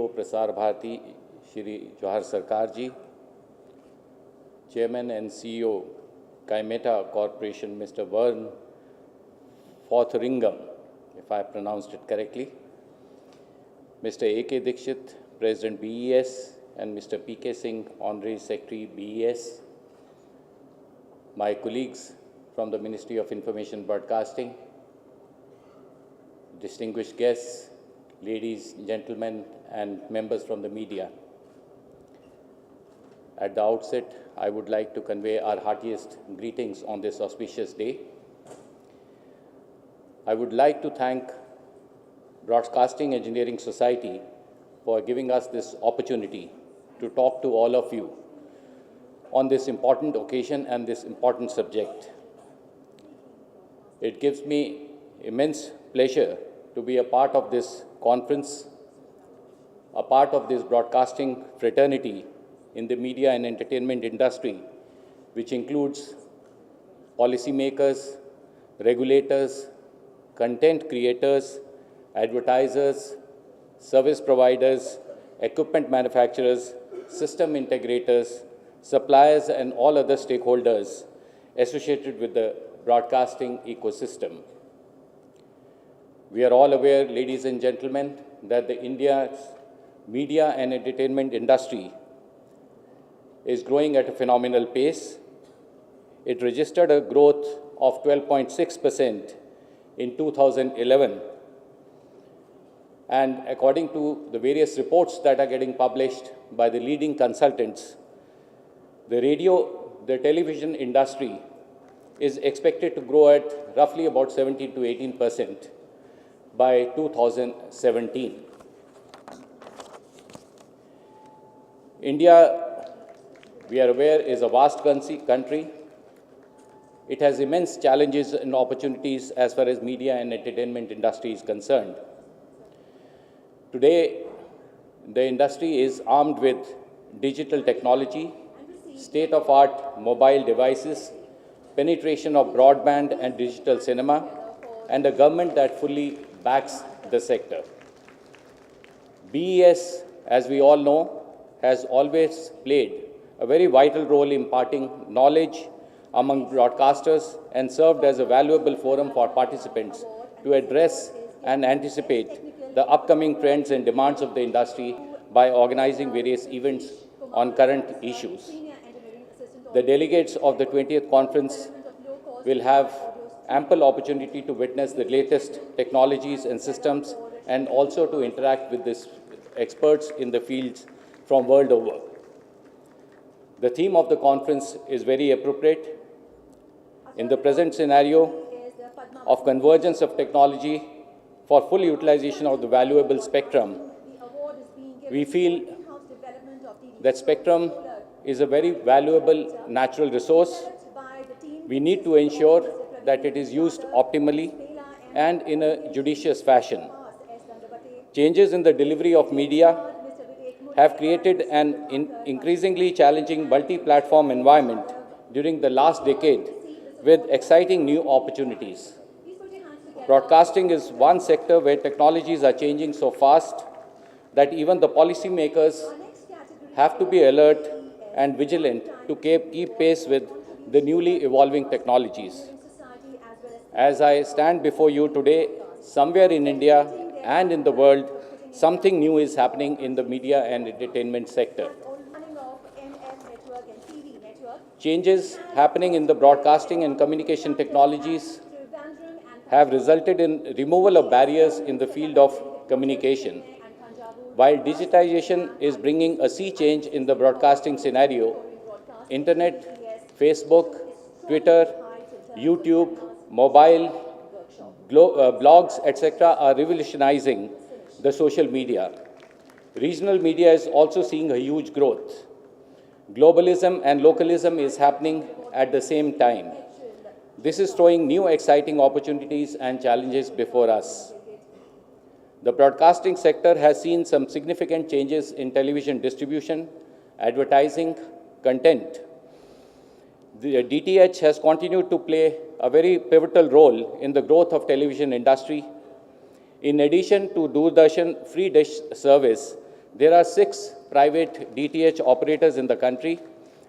CEO Prasar Bharati, Shri Johar Sarkar ji, Chairman and CEO Kaimeta Corporation, Mr. Vern Fotheringam, if I pronounced it correctly, Mr. A.K. Dixit, President BES, and Mr. P.K. Singh, Honorary Secretary BES, my colleagues from the Ministry of Information Broadcasting, distinguished guests, ladies, gentlemen, and members from the media. At the outset, I would like to convey our heartiest greetings on this auspicious day. I would like to thank Broadcasting Engineering Society for giving us this opportunity to talk to all of you on this important occasion and this important subject. It gives me immense pleasure to be a part of this conference, a part of this broadcasting fraternity in the media and entertainment industry, which includes policymakers, regulators, content creators, advertisers, service providers, equipment manufacturers, system integrators, suppliers, and all other stakeholders associated with the broadcasting ecosystem. We are all aware, ladies and gentlemen, that India's media and entertainment industry is growing at a phenomenal pace. It registered a growth of 12.6% in 2011. And according to the various reports that are getting published by the leading consultants, the television industry is expected to grow at roughly about 17 to 18% by 2017. India, we are aware, is a vast country. It has immense challenges and opportunities as far as media and entertainment industry is concerned. Today, the industry is armed with digital technology, state-of-art mobile devices, penetration of broadband and digital cinema, and a government that fully backs the sector. BES, as we all know, has always played a very vital role in imparting knowledge among broadcasters and served as a valuable forum for participants to address and anticipate the upcoming trends and demands of the industry by organizing various events on current issues. The delegates of the 20th conference will have ample opportunity to witness the latest technologies and systems and also to interact with these experts in the fields from world over. The theme of the conference is very appropriate. In the present scenario of convergence of technology for full utilization of the valuable spectrum, we feel that spectrum is a very valuable natural resource. We need to ensure that it is used optimally and in a judicious fashion. Changes in the delivery of media have created an increasingly challenging multi-platform environment during the last decade with exciting new opportunities. Broadcasting is one sector where technologies are changing so fast that even the policymakers have to be alert and vigilant to keep pace with the newly evolving technologies. As I stand before you today, somewhere in India and in the world, something new is happening in the media and entertainment sector. Changes happening in the broadcasting and communication technologies have resulted in removal of barriers in the field of communication. While digitization is bringing a sea change in the broadcasting scenario, Internet, Facebook, Twitter, YouTube, mobile, blogs, etc. are revolutionizing the social media. Regional media is also seeing a huge growth. Globalism and localism is happening at the same time. This is throwing new exciting opportunities and challenges before us. The broadcasting sector has seen some significant changes in television distribution, advertising, content. The DTH has continued to play a very pivotal role in the growth of television industry. In addition to Doordarshan free dish service, There are 6 private DTH operators in the country,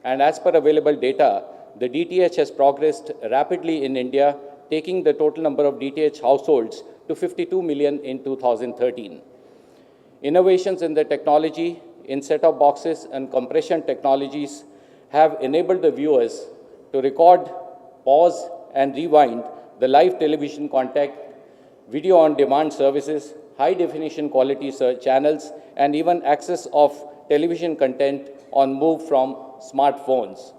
and as per available data, the DTH has progressed rapidly in India, taking the total number of DTH households to 52 million in 2013. Innovations in the technology, in set-top boxes and compression technologies have enabled the viewers to record, pause, and rewind the live television content, video on demand services, high-definition quality channels, and even access of television content on move from smartphones.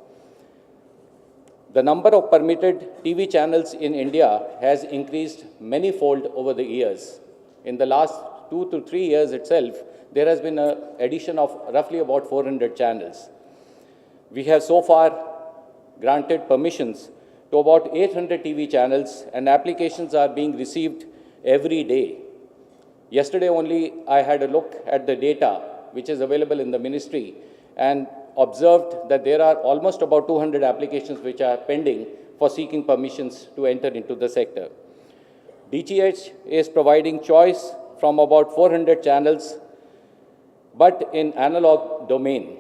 The number of permitted TV channels in India has increased many-fold over the years. In the last 2 to 3 years itself, there has been an addition of roughly about 400 channels. We have so far granted permissions to about 800 TV channels, and applications are being received every day. Yesterday only, I had a look at the data which is available in the ministry and observed that there are almost about 200 applications which are pending for seeking permissions to enter into the sector. DTH is providing choice from about 400 channels, but in analog domain.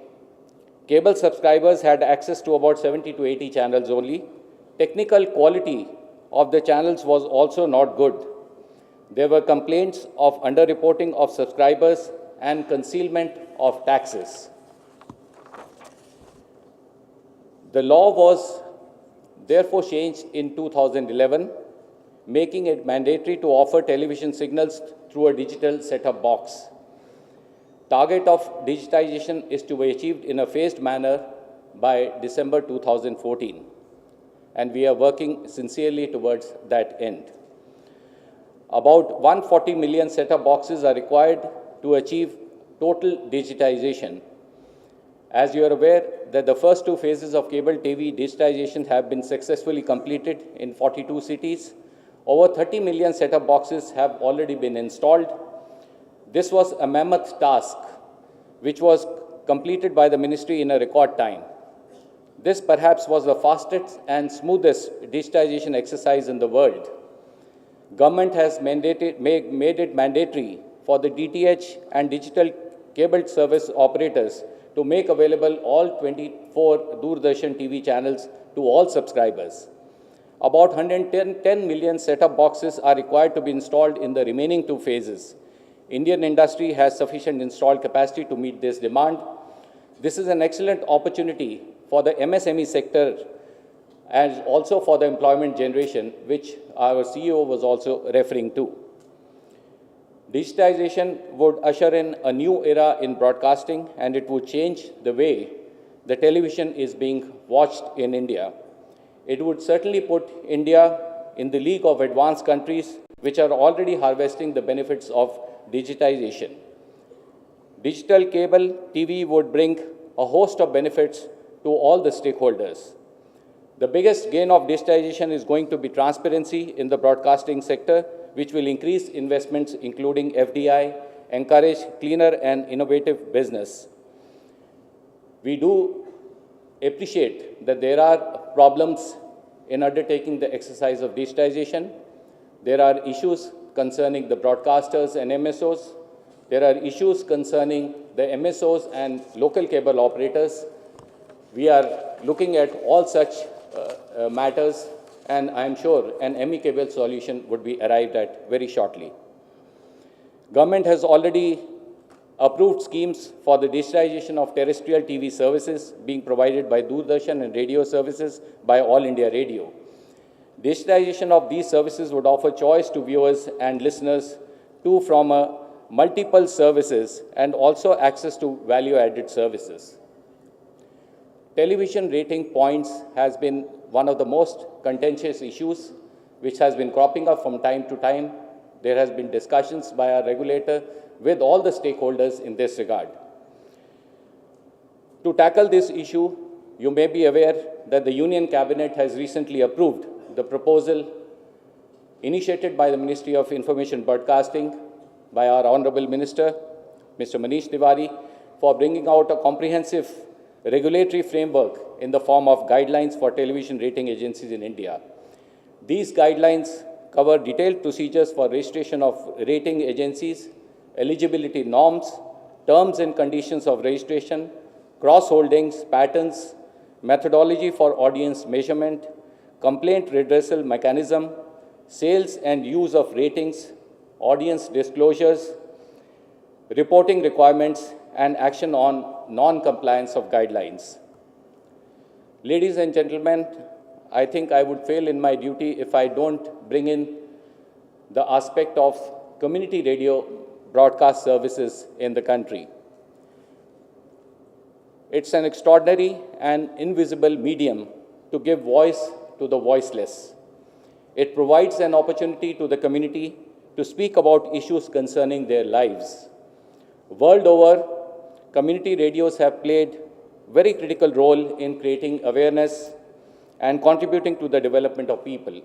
Cable subscribers had access to about 70 to 80 channels only. Technical quality of the channels was also not good. There were complaints of underreporting of subscribers and concealment of taxes. The law was therefore changed in 2011, making it mandatory to offer television signals through a digital set-top box. Target of digitization is to be achieved in a phased manner by December 2014, and we are working sincerely towards that end. About 140 million set-top boxes are required to achieve total digitization. As you are aware that the first 2 phases of cable TV digitization have been successfully completed in 42 cities. Over 30 million set-top boxes have already been installed. This was a mammoth task which was completed by the ministry in a record time. This perhaps was the fastest and smoothest digitization exercise in the world. Government has made it mandatory for the DTH and digital cable service operators to make available all 24 Doordarshan TV channels to all subscribers. About 110 million set-top boxes are required to be installed in the remaining 2 phases. Indian industry has sufficient installed capacity to meet this demand. This is an excellent opportunity for the MSME sector and also for the employment generation, which our CEO was also referring to. Digitization would usher in a new era in broadcasting, and it would change the way the television is being watched in India. It would certainly put India in the league of advanced countries which are already harvesting the benefits of digitization. Digital cable TV would bring a host of benefits to all the stakeholders. The biggest gain of digitization is going to be transparency in the broadcasting sector, which will increase investments, including FDI, encourage cleaner and innovative business. We do appreciate that there are problems in undertaking the exercise of digitization. There are issues concerning the broadcasters and MSOs. There are issues concerning the MSOs and local cable operators. We are looking at all such matters, and I am sure an amicable solution would be arrived at very shortly. Government has already approved schemes for the digitization of terrestrial TV services being provided by Doordarshan and radio services by All India Radio. Digitization of these services would offer choice to viewers and listeners from multiple services and also access to value-added services. Television rating points has been one of the most contentious issues which has been cropping up from time to time. There has been discussions by our regulator with all the stakeholders in this regard. To tackle this issue, you may be aware that the Union Cabinet has recently approved the proposal initiated by the Ministry of Information Broadcasting by our Honorable Minister, Mr. Manish Tiwari, for bringing out a comprehensive regulatory framework in the form of guidelines for television rating agencies in India. These guidelines cover detailed procedures for registration of rating agencies, eligibility norms, terms and conditions of registration, cross-holdings, patterns, methodology for audience measurement, complaint redressal mechanism, sales and use of ratings, audience disclosures, reporting requirements, and action on non-compliance of guidelines. Ladies and gentlemen, I think I would fail in my duty if I don't bring in the aspect of community radio broadcast services in the country. It's an extraordinary and invisible medium to give voice to the voiceless. It provides an opportunity to the community to speak about issues concerning their lives. World over, community radios have played a very critical role in creating awareness and contributing to the development of people.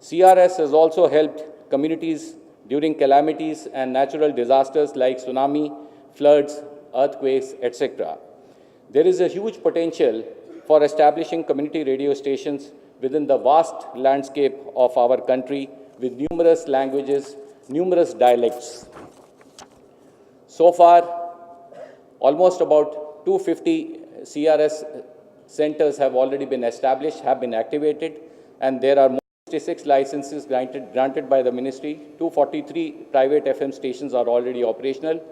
CRS has also helped communities during calamities and natural disasters like tsunami, floods, earthquakes, etc. There is a huge potential for establishing community radio stations within the vast landscape of our country with numerous languages, numerous dialects. So far, almost about 250 CRS centers have already been established, have been activated, and there are 66 licenses granted by the ministry. 243 private FM stations are already operational.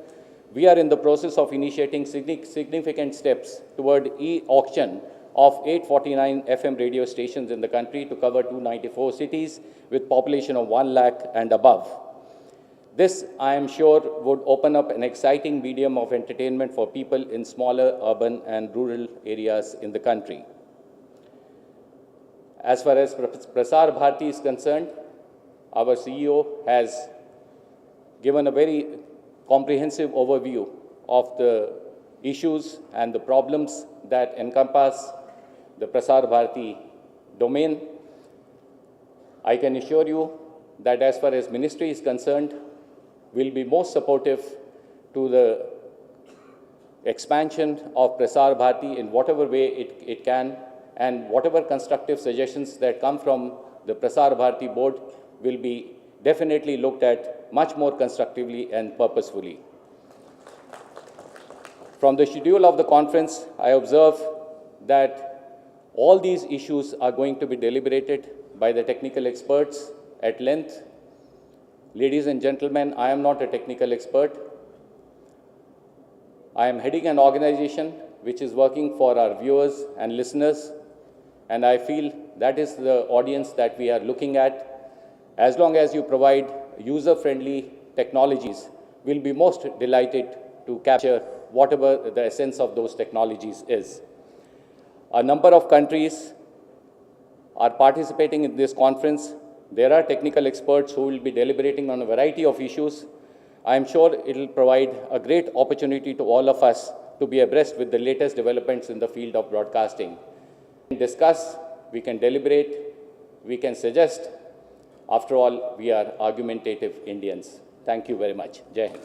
We are in the process of initiating significant steps toward e-auction of 849 FM radio stations in the country to cover 294 cities with population of 1 lakh and above. This, I am sure, would open up an exciting medium of entertainment for people in smaller urban and rural areas in the country. As far as Prasar Bharati is concerned, our CEO has given a very comprehensive overview of the issues and the problems that encompass the Prasar Bharati domain. I can assure you that as far as ministry is concerned, will be most supportive to the expansion of Prasar Bharati in whatever way it can, and whatever constructive suggestions that come from the Prasar Bharati board will be definitely looked at much more constructively and purposefully. From the schedule of the conference, I observe that all these issues are going to be deliberated by the technical experts at length. Ladies and gentlemen, I am not a technical expert. I am heading an organization which is working for our viewers and listeners, and I feel that is the audience that we are looking at. As long as you provide user-friendly technologies, we'll be most delighted to capture whatever the essence of those technologies is. A number of countries are participating in this conference. There are technical experts who will be deliberating on a variety of issues. I am sure it will provide a great opportunity to all of us to be abreast with the latest developments in the field of broadcasting. We can discuss, we can deliberate, we can suggest. After all, we are argumentative Indians. Thank you very much. Jai Hind.